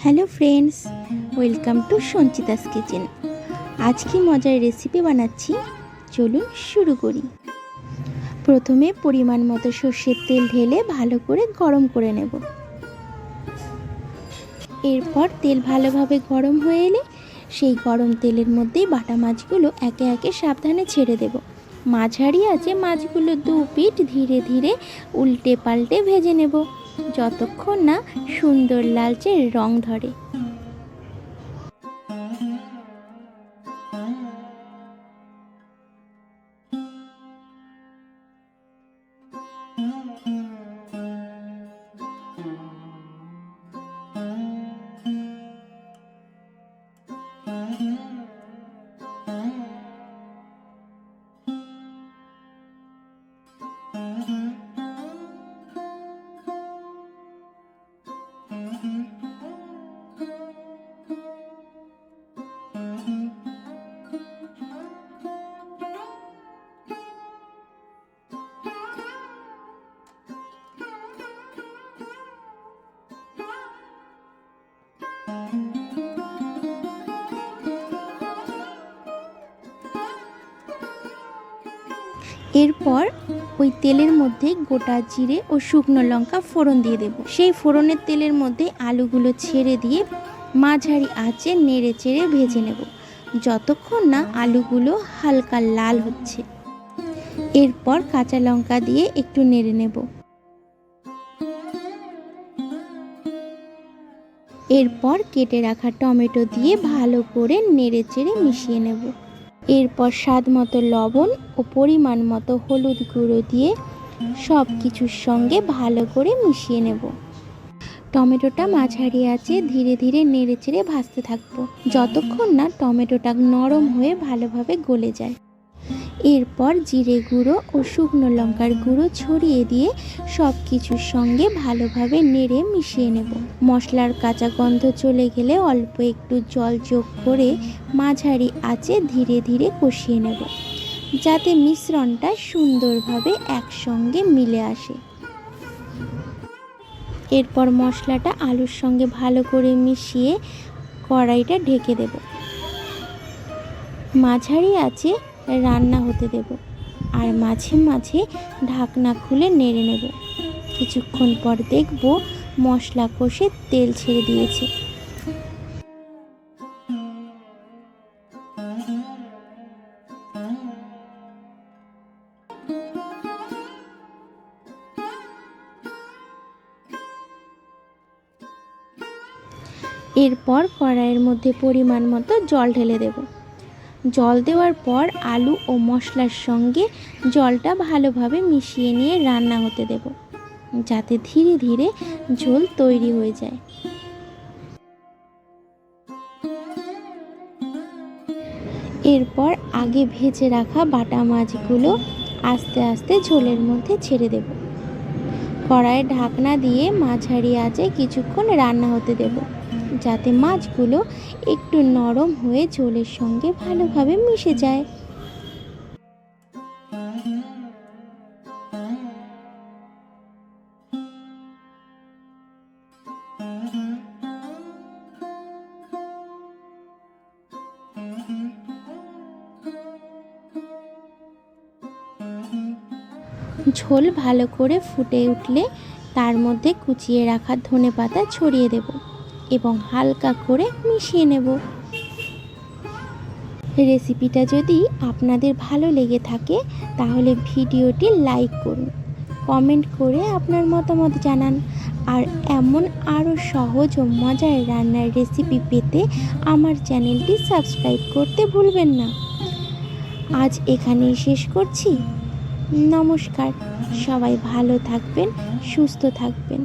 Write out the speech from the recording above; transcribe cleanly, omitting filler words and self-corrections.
Hello friends, welcome to Sanchita's kitchen. আজ কি মজার রেসিপি বানাচ্ছি, চলুন শুরু করি। প্রথমে পরিমাণ মতো সর্ষের তেল ঢেলে ভালো করে গরম করে নেব। এরপর তেল ভালোভাবে গরম হয়ে এলে সেই গরম তেলের মধ্যেই বাটা মাছগুলো একে একে সাবধানে ছেড়ে দেব। মাঝারি আঁচে মাছগুলো দু পিঠ ধীরে ধীরে উল্টে পাল্টে ভেজে নেব যতক্ষণ না সুন্দর লালচে রং ধরে। এরপর ওই তেলের মধ্যে গোটা জিরে ও শুকনো লঙ্কা ফোড়ন দিয়ে দেব। সেই ফোড়নের তেলের মধ্যে আলুগুলো ছেড়ে দিয়ে মাঝারি আঁচে নেড়ে চেড়ে ভেজে নেব যতক্ষণ না আলুগুলো হালকা লাল হচ্ছে। এরপর কাঁচা লঙ্কা দিয়ে একটু নেড়ে নেব। এরপর কেটে রাখা টমেটো দিয়ে ভালো করে নেড়ে চেড়ে মিশিয়ে নেব। এরপর স্বাদ মতো লবণ ও পরিমাণ মতো হলুদ গুঁড়ো দিয়ে সব কিছুর সঙ্গে ভালো করে মিশিয়ে নেব। টমেটোটা মাঝারি আঁচে ধীরে ধীরে নেড়ে চেড়ে ভাজতে থাকবো যতক্ষণ না টমেটোটা নরম হয়ে ভালোভাবে গলে যায়। এরপর জিরে গুঁড়ো ও শুকনো লঙ্কার গুঁড়ো ছড়িয়ে দিয়ে সব কিছুর সঙ্গে ভালোভাবে নেড়ে মিশিয়ে নেব। মশলার কাঁচা গন্ধ চলে গেলে অল্প একটু জল যোগ করে মাঝারি আঁচে ধীরে ধীরে কষিয়ে নেব যাতে মিশ্রণটা সুন্দরভাবে একসঙ্গে মিলে আসে। এরপর মশলাটা আলুর সঙ্গে ভালো করে মিশিয়ে কড়াইটা ঢেকে দেব। মাঝারি আঁচে রান্না হতে দেব আর মাঝে মাঝে ঢাকনা খুলে নেড়ে নেব। কিছুক্ষণ পর দেখব মশলা কষে তেল ছেড়ে দিয়েছে। এরপর কড়াইয়ের মধ্যে পরিমাণ মতো জল ঢেলে দেব। জল দেওয়ার পর আলু ও মশলার সঙ্গে জলটা ভালোভাবে মিশিয়ে নিয়ে রান্না হতে দেব যাতে ধীরে ধীরে ঝোল তৈরি হয়ে যায়। এরপর আগে ভেজে রাখা বাটা মাছগুলো আস্তে আস্তে ঝোলের মধ্যে ছেড়ে দেব। কড়াইয়ে ঢাকনা দিয়ে মাঝারি আঁচে কিছুক্ষণ রান্না হতে দেব যাতে মাছগুলো একটু নরম হয়ে ঝোলের সঙ্গে ভালোভাবে মিশে যায়। ঝোল ভালো করে ফুটে উঠলে তার মধ্যে কুচিয়ে রাখা ধনেপাতা ছড়িয়ে দেব এবং হালকা করে মিশিয়ে নেব। রেসিপিটা যদি আপনাদের ভালো লেগে থাকে তাহলে ভিডিওটি লাইক করুন, কমেন্ট করে আপনার মতামত জানান আর এমন আরও সহজ ও মজার রান্নার রেসিপি পেতে আমার চ্যানেলটি সাবস্ক্রাইব করতে ভুলবেন না। আজ এখানেই শেষ করছি। নমস্কার, সবাই ভালো থাকবেন, সুস্থ থাকবেন।